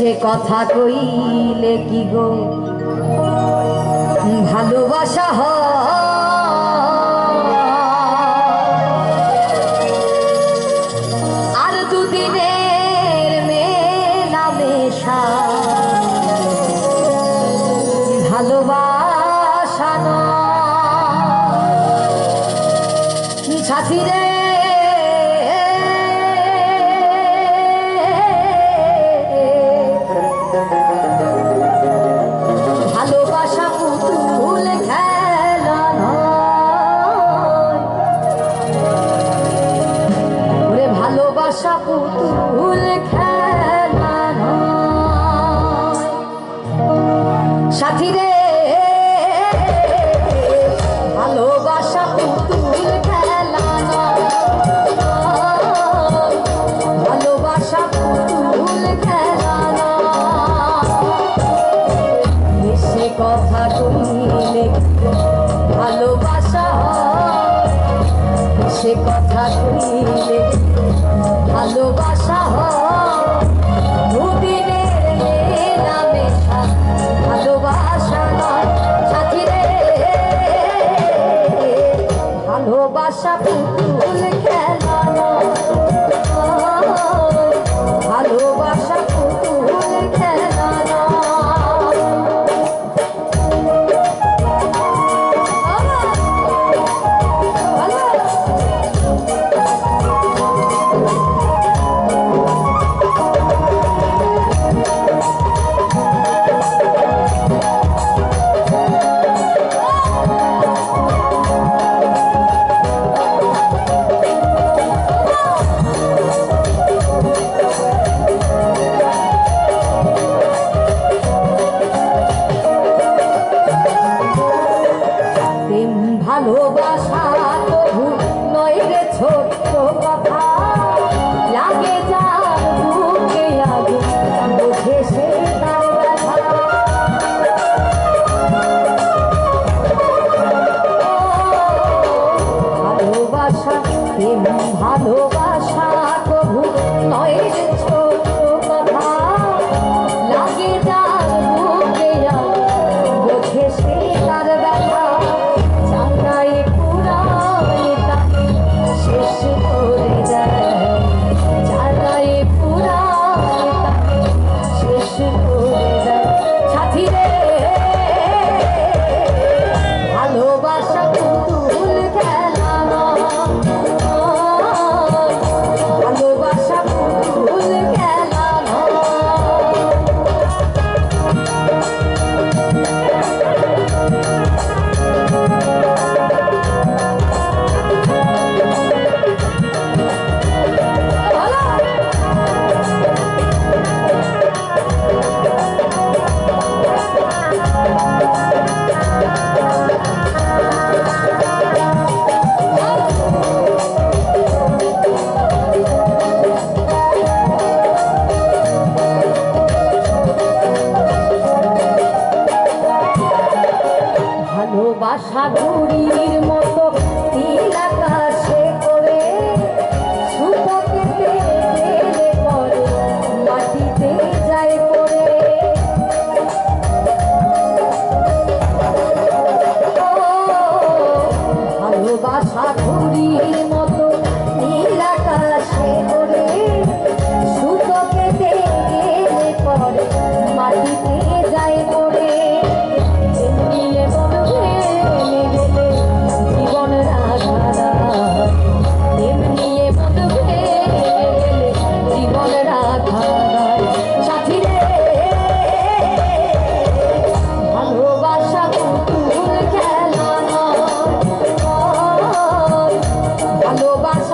সে কথা কইলে কি গো ভালোবাসা আর দুদিনের মেলামেশা ভালোবাসা না সাথী রে ভালোবাসা পুতুল খেলা নয়, ভালোবাসা পুতুল খেলা নয় সাথী রে ভালোবাসা পুতুল খেলা নয়, ভালোবাসা পুতুল খেলা নয়। সে কথা কইলে ভালোবাসা হয়, সে কথা কইলে ভালোবাসা হয় দুদিনের মেলামেশা ভালোবাসা নয় সাথী রে ভালোবাসা পুতুল খেলা নয়, ভালোবাসা পুতুল খেলা ভালোবাসা তবু নয় রে ছোট্ট কথা লাগে যার বুকে আগুন বোঝে সে তার ব্যথা ভালোবাসা প্রেম ভালোবাসা তবু নয় রে ছোট